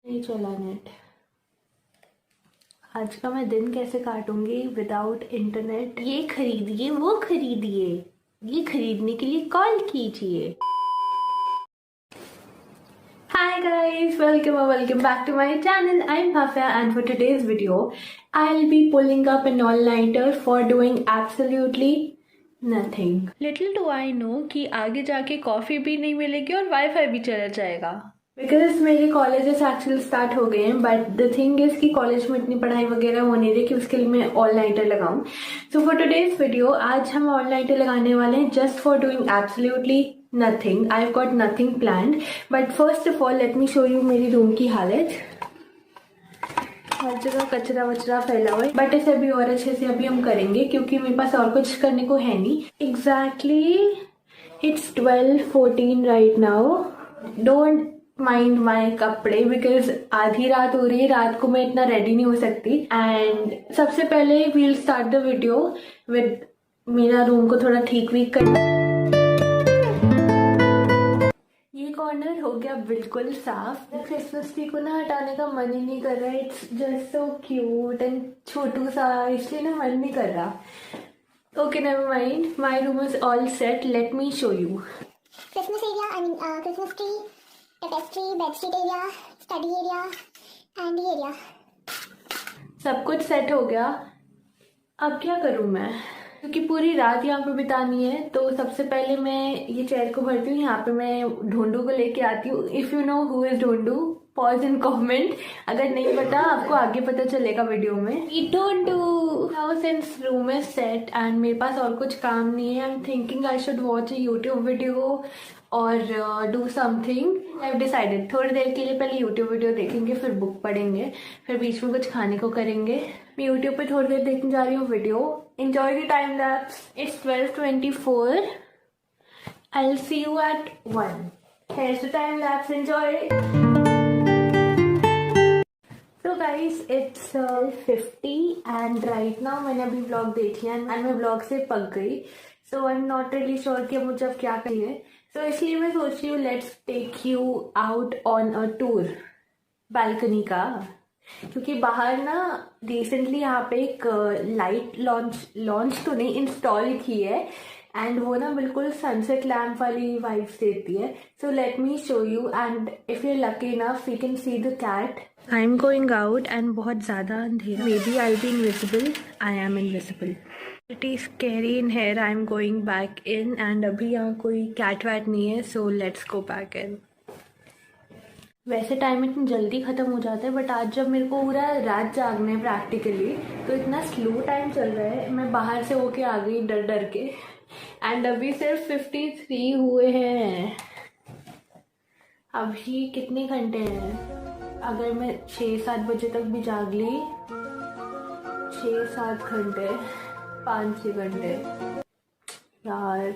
नहीं चला नेट। आज का मैं दिन कैसे काटूंगी विदाउट इंटरनेट। ये खरीदिए, वो खरीदिए, ये खरीदने के लिए कॉल कीजिए। Hi guys, welcome back to my channel. I'm Bhavya and for today's video, I'll be pulling up an all-nighter for doing absolutely nothing. Little do I know कि आगे जाके कॉफी भी नहीं मिलेगी और वाईफाई भी चला जाएगा। बिकॉज मेरे कॉलेजेस एक्चुअली स्टार्ट हो गए हैं, बट द थिंग इज कि कॉलेज में इतनी पढ़ाई वगैरह हो नहीं रही कि उसके लिए मैं ऑल नाइटर लगाऊं। सो फॉर टुडेज वीडियो आज हम ऑल नाइटर लगाने वाले हैं just for doing absolutely nothing. I have got nothing planned, but first of all let me show you मेरी रूम की हालत। हर जगह कचरा वचरा फैला हुआ है, बट इसे अभी और अच्छे से अभी हम करेंगे क्योंकि मेरे पास और कुछ करने को है नहीं। Exactly it's 12:14 right now. Don't mind my कपड़े बिकॉज आधी रात हो रही है, रात को मैं इतना रेडी नहीं हो सकती। एंड सबसे पहले we'll start the video with मेरा रूम को थोड़ा ठीक वीक करना। ये कॉर्नर हो गया बिल्कुल साफ। क्रिसमस ट्री को ना हटाने का मन ही नहीं कर रहा है। It's just so cute and छोटू सा, इसलिए ना मन नहीं कर रहा। Okay never mind, my room is all set. Let me show you Christmas area, Christmas tree, tapestry, bedsheet area, study area, and ये area. सब कुछ सेट हो गया। अब क्या करूं मैं, क्योंकि पूरी रात यहाँ पे बितानी है। तो सबसे पहले मैं ये चेयर को भरती हूँ, यहाँ पे मैं ढोंडू को लेके आती हूँ। If you know who is Dhondu, pause in comment. अगर नहीं पता आपको आगे पता चलेगा वीडियो में। Dhondu now since room is set and मेरे पास और कुछ काम नहीं है, I am thinking I should watch a YouTube video और do something. I have decided थोड़ी देर के लिए पहले यूट्यूब वीडियो देखेंगे, फिर बुक पढ़ेंगे, फिर बीच में कुछ खाने को करेंगे। मैं यूट्यूब पे थोड़ी देर देखने जा रही हूँ video. Enjoy the time lapse. It's 12:24। I will see you at 1। Here's the time lapse, enjoy. तो guys it's 50 and right now मैंने अभी ब्लॉग देख लिया एंड मैं ब्लॉग से पक गई। So I am not really sure कि अब मुझे अब क्या चाहिए। तो इसलिए मैं सोच रही हूँ let's take you out on a tour balcony का, क्योंकि बाहर ना रिसेंटली यहाँ पे एक लाइट लॉन्च तो नहीं इंस्टॉल की है एंड वो ना बिल्कुल सनसेट लैम्प वाली वाइब्स देती है। So let me show you and if you lucky enough you can see the cat. I am going out and बहुत ज़्यादा अंधेरा, maybe I be invisible. I am invisible. It is scary in here. I am going back in and अभी यहाँ कोई cat VAT नहीं है, so let's go back in. वैसे time इतनी जल्दी ख़त्म हो जाता है, बट आज जब मेरे को पूरा रात जागना है प्रैक्टिकली, तो इतना स्लो टाइम चल रहा है। मैं बाहर से होके आ गई डर डर के एंड अभी सिर्फ 53 हुए हैं। अभी कितने घंटे हैं? अगर मैं 6-7 बजे तक भी जाग ली, 6-7 घंटे, 5-6 घंटे यार।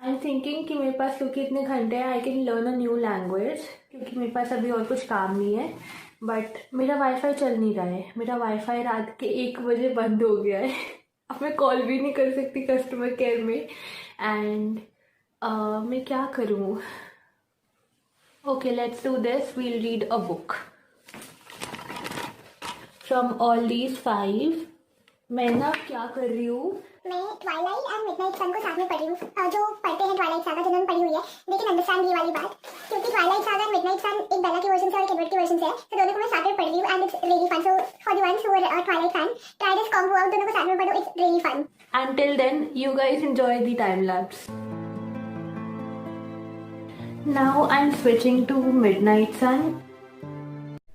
आई एम थिंकिंग कि मेरे पास क्योंकि इतने घंटे हैं I can learn a new language, क्योंकि मेरे पास अभी और कुछ काम नहीं है। बट मेरा वाईफाई चल नहीं रहा है। मेरा वाईफाई रात के 1 बजे बंद हो गया है। अब मैं कॉल भी नहीं कर सकती कस्टमर केयर में एंड मैं क्या करूँ। Okay let's do this, we'll read a book from all these 5। मैं ना क्या कर रही हूँ, मैं ट्वाइलाइट एंड मिडनाइट सन को साथ में पढ़ रही हूँ। जो पढ़ते हैं ट्वाइलाइट सागा, जिन्होंने पढ़ी हुई है, दे कैन अंडरस्टैंड ये वाली बात, क्योंकि ट्वाइलाइट सागा एंड मिडनाइट सन एक बेला के वर्जन से और एक एडवर्ड के वर्जन से है। तो दोनों को मैं साथ में पढ़ रही हूँ and it's really fun. So for the ones who are Twilight fan, try this combo out, दोनों को साथ में पढ़ो, it's really fun. Until then, you guys enjoy the time lapse. Now I'm switching to Midnight Sun.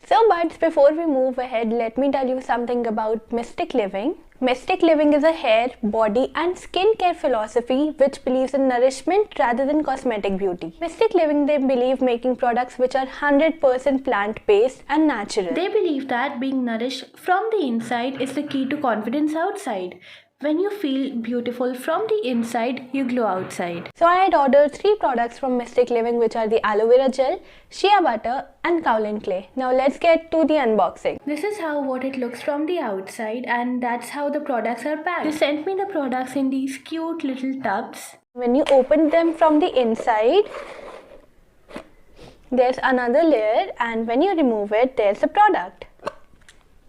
So buds, before we move ahead, let me tell you something about Mystic Living. Mystic Living is a hair, body and skincare philosophy which believes in nourishment rather than cosmetic beauty. Mystic Living, they believe making products which are 100% plant-based and natural. They believe that being nourished from the inside is the key to confidence outside. When you feel beautiful from the inside, you glow outside. So I had ordered 3 products from Mystic Living, which are the aloe vera gel, shea butter and kaolin clay. Now let's get to the unboxing. This is what it looks from the outside and that's how the products are packed. They sent me the products in these cute little tubs. When you open them from the inside, there's another layer, and when you remove it, there's a product.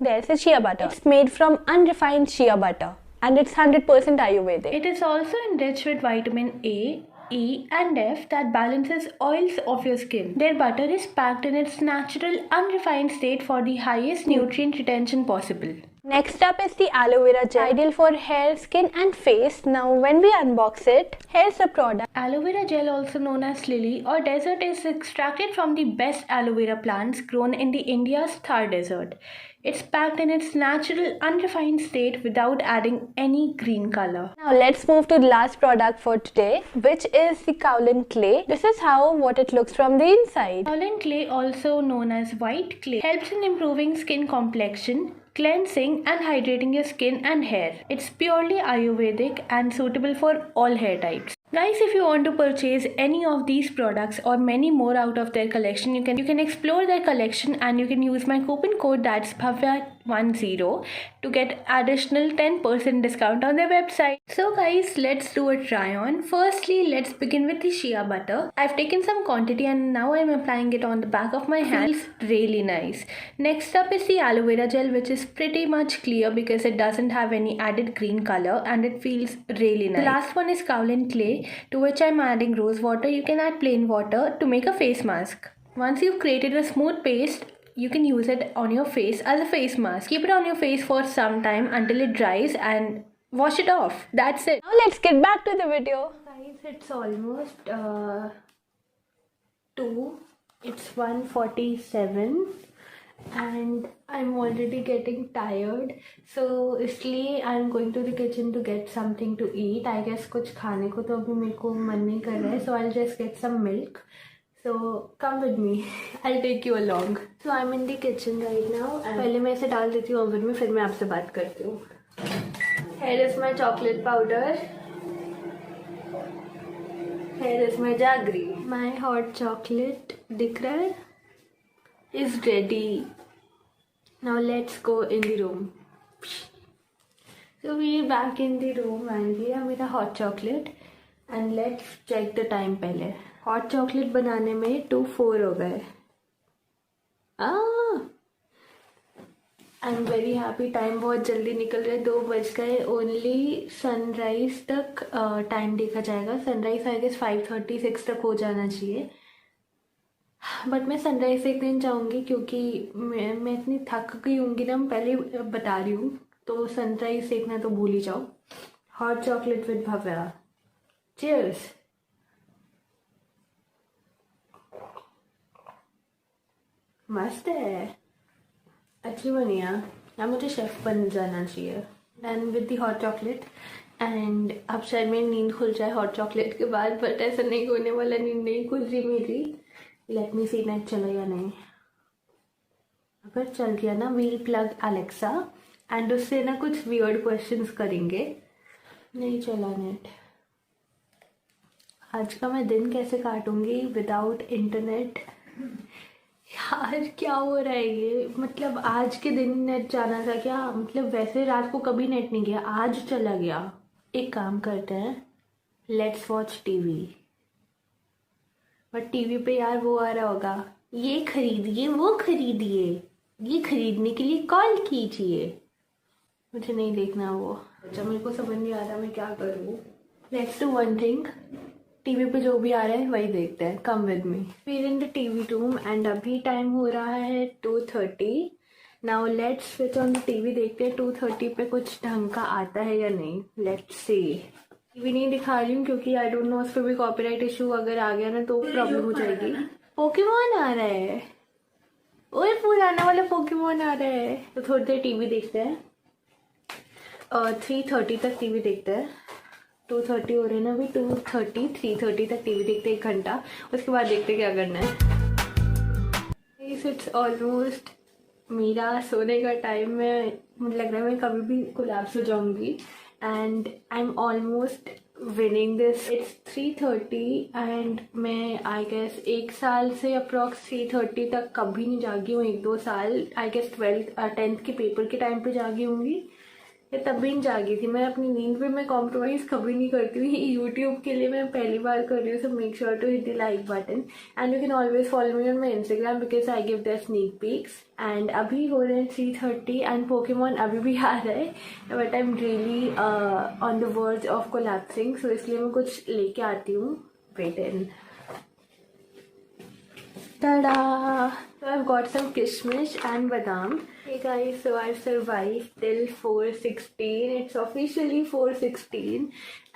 There's a shea butter. It's made from unrefined shea butter and it's 100% Ayurvedic. It is also enriched with vitamin A, E and F that balances oils of your skin. Their butter is packed in its natural unrefined state for the highest nutrient retention possible. Next up is the aloe vera gel, ideal for hair, skin and face. Now when we unbox it, here's the product. Aloe vera gel, also known as lily or desert, is extracted from the best aloe vera plants grown in the India's Thar desert. It's packed in its natural unrefined state without adding any green color. Now let's move to the last product for today, which is the kaolin clay. This is what it looks from the inside. Kaolin clay, also known as white clay, helps in improving skin complexion, cleansing and hydrating your skin and hair. It's purely Ayurvedic and suitable for all hair types. Guys, if you want to purchase any of these products or many more out of their collection, you can explore their collection and you can use my coupon code, that's Bhavya10, to get additional 10% discount on their website. So guys, let's do a try on. Firstly, let's begin with the shea butter. I've taken some quantity and now I'm applying it on the back of my hand. Feels really nice. Next up is the aloe vera gel, which is pretty much clear because it doesn't have any added green color and it feels really nice. The last one is kaolin clay, to which I'm adding rose water. You can add plain water to make a face mask. Once you've created a smooth paste, you can use it on your face as a face mask. Keep it on your face for some time until it dries and wash it off. That's it. Now let's get back to the video. Guys, it's almost 2. It's 1:47 and I'm already getting tired, so इसलिए I'm going to the kitchen to get something to eat. I guess कुछ खाने को तो अभी मेरे को मन नहीं कर रहा है, so I'll just get some milk. So come with me, I'll take you along. So I'm in the kitchen right now. पहले मैं इसे डाल देती हूँ ओवन में, फिर मैं आपसे बात करती हूँ. Here is my chocolate powder. Here is my jaggery. My hot chocolate दिख रहा है? Is ready. Now let's go in the room. So we're back in the room and ये है मेरा hot chocolate and let's check the time पहले. Hot chocolate बनाने में 2:04 हो गए. I'm very happy. टाइम बहुत जल्दी निकल रहा है. 2 बज गए. ओनली सनराइज तक टाइम देखा जाएगा. सनराइज आई गेस 5:36 तक हो जाना चाहिए. बट मैं सनराइज देखने जाऊँगी क्योंकि मैं इतनी थक गई होंगी ना, मैं पहले बता रही हूँ. तो सनराइज देखना तो भूल ही जाओ. Hot chocolate with Bhavya. Cheers. मस्त है, अच्छी बनी है. अब मुझे शेफ बन जाना चाहिए. Done with the hot chocolate. And अब शायद मेरी नींद खुल जाए हॉट चॉकलेट के बाद, बट ऐसा नहीं होने वाला. नींद नहीं खुल रही मेरी. लेट मी सी नेट चला या नहीं. अगर चल गया ना, वील प्लग एलेक्सा एंड उससे ना कुछ वियर्ड क्वेश्चंस करेंगे. नहीं चला नेट. आज का मैं दिन कैसे काटूंगी विदाउट इंटरनेट. यार क्या हो रहा है ये. मतलब आज के दिन नेट जाना था क्या. मतलब वैसे रात को कभी नेट नहीं गया, आज चला गया. एक काम करते हैं, let's watch TV. But TV पे यार वो आ रहा होगा, ये खरीदिए वो खरीदिए, ये खरीदने के लिए कॉल कीजिए. मुझे नहीं देखना वो. अच्छा मेरे को समझ नहीं आ रहा मैं क्या करूँ. Let's do one thing. TV पे जो भी आ रहा है वही देखते हैं. Come with me. We in the TV room and अभी टाइम हो रहा है 2:30. Now let's switch on the TV. देखते हैं 2:30 पे कुछ ढंग का आता है या नहीं. Let's see. टीवी नहीं दिखा रही हूँ क्योंकि आई डोंट नो उस पर भी कॉपीराइट इशू अगर आ गया ना तो प्रॉब्लम हो जाएगी. पोकेमॉन आ रहा है. ओए पुराना वाला पोकेमॉन आ रहा है. तो थोड़ी देर टीवी देखते हैं. 3:30 तक टीवी देखते हैं. 2:30 हो रहे हैं ना अभी. 2:30 3:30 तक टीवी देखते हैं, 1 घंटा. उसके बाद देखते क्या करना है. इट्स ऑलमोस्ट मेरा सोने का टाइम है. मुझे लग रहा है मैं कभी भी कोलैप्स हो जाऊंगी. And I am almost winning this. It's 3:30 and मैं आई गेस 1 साल से अप्रॉक्स 3:30 तक कभी नहीं जागी हूँ. 1-2 साल आई गेस 10th के पेपर के टाइम पे जागी होंगी. या तब भी नहीं जागी थी। मैं अपनी नींद पे मैं कॉम्प्रोमाइज़ कभी नहीं करती हूँ। यूट्यूब के लिए मैं पहली बार कर रही हूँ, so make sure to hit the like button and you can always follow me on my Instagram because I give the sneak peeks. And अभी हो रहे हैं 3:30 एंड पोकेमॉन अभी भी आ रहा है, but I am really on the verge of collapsing, so इसलिए मैं कुछ लेके आती हूँ। Wait in tada! So I've got some kishmish and badam. Hey guys, so I've survived till 4:16. It's officially 4:16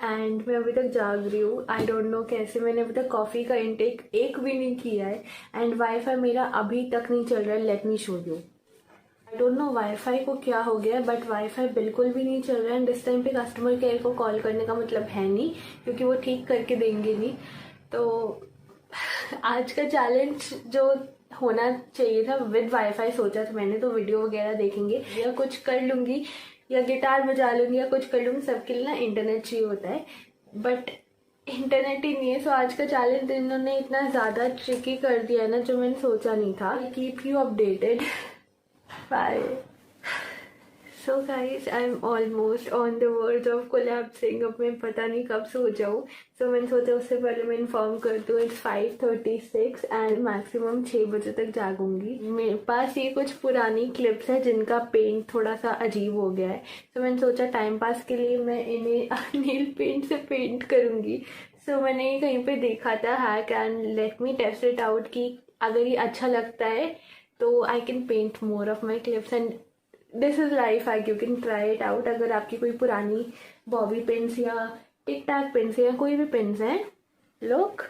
and मैं अभी तक जाग रही हूँ। I don't know कैसे, मैंने अभी तक कॉफ़ी का इंटेक एक भी नहीं किया है एंड वाईफाई मेरा अभी तक नहीं चल रहा है। Late me show you. I don't know wifi को क्या हो गया, बट वाईफाई बिल्कुल भी नहीं चल रहा है एंड इस टाइम पे कस्टमर केयर को कॉल करने का मतलब है नहीं, क्योंकि वो ठीक करके देंगे नहीं। तो आज का चैलेंज जो होना चाहिए था विद वाईफाई सोचा था मैंने, तो वीडियो वगैरह देखेंगे या कुछ कर लूँगी या गिटार बजा लूँगी या कुछ कर लूँगी। सबके लिए ना इंटरनेट चाहिए होता है, बट इंटरनेट ही नहीं है। सो आज का चैलेंज इन्होंने इतना ज़्यादा ट्रिकी कर दिया है ना, जो मैंने सोचा नहीं था। Keep you updated. Bye. So guys I am almost on the verge of collapsing. अब मैं पता नहीं कब सो जाऊँ, सो मैंने सोचा उससे पहले मैं इन्फॉर्म कर दूँ। इट्स 5:36 एंड मैक्सिमम 6 बजे तक जागूंगी। मेरे पास ये कुछ पुरानी क्लिप्स है जिनका पेंट थोड़ा सा अजीब हो गया है, तो मैंने सोचा टाइम पास के लिए मैं इन्हें नील पेंट से पेंट करूँगी। सो मैंने ये कहीं पे देखा था hack and let me test it out कि अगर ये अच्छा लगता है तो I can paint more of my clips and this is life hack, you can try it out. अगर आपकी कोई पुरानी बॉबी पिन्स या टिक टैक पिन्स या कोई भी पिन्स हैं, look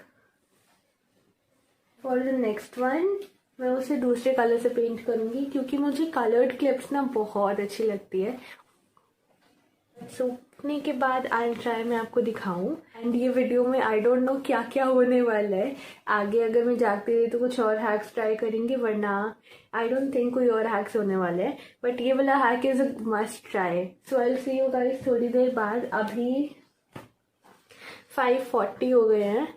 for the next one मैं उसे दूसरे कलर से पेंट करूँगी, क्योंकि मुझे कलर्ड क्लिप्स ना बहुत अच्छी लगती है। सूखने के बाद आई ट्राई मैं आपको दिखाऊं एंड ये वीडियो में आई डोंट नो क्या क्या होने वाला है आगे। अगर मैं जागती रही तो कुछ और हैक्स ट्राई करेंगे, वरना आई डोंट थिंक कोई और हैक्स होने वाले हैं, बट ये वाला hack is a must try. So I will see you guys थोड़ी देर बाद। अभी 5:40 हो गए हैं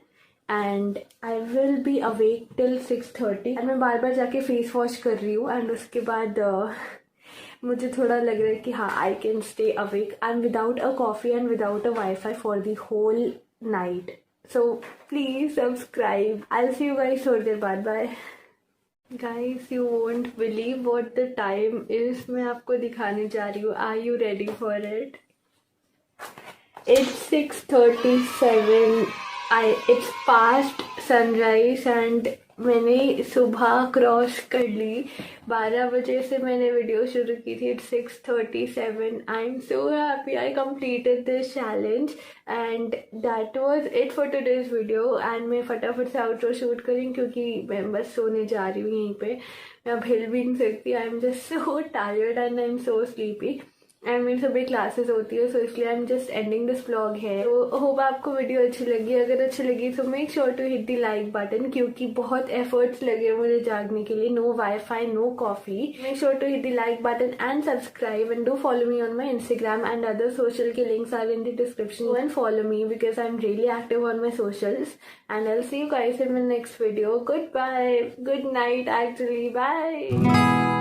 and I will be awake till 6:30 and मैं बार बार जाके फेस वॉश कर रही हूँ एंड उसके बाद मुझे थोड़ा लग रहा है कि हाँ I can stay awake and without a coffee and without a wifi for the whole night. So please subscribe. I will see you guys थोड़ी देर बाद। Bye guys, you won't believe what the time is. मैं आपको दिखाने जा रही हूँ। Are you ready for it? It's 6:37. It's past sunrise and मैंने सुबह क्रॉस कर ली। 12 बजे से मैंने वीडियो शुरू की थी। It's 6:37. I'm so happy I completed this challenge and that was it for today's video. And मैं फटाफट से आउटरो शूट करूँ क्योंकि मैं बस सोने जा रही हूँ यहीं पे। मैं अब हिल भी नहीं सकती। I am just so tired and I am so sleepy and मेरी सुबह क्लासेस होती है, सो इसलिए I am just ending this vlog है। तो होप आपको वीडियो अच्छी लगी। अगर अच्छी लगी तो make sure to hit the like button, क्योंकि बहुत एफर्ट्स लगे मुझे जागने के लिए। No wifi, no coffee. Make sure to hit the like button and subscribe and do follow me on my Instagram and other social के links are in the description and follow me because I am really active on my socials and I'll see you guys in my next video. Goodbye, good night actually, bye.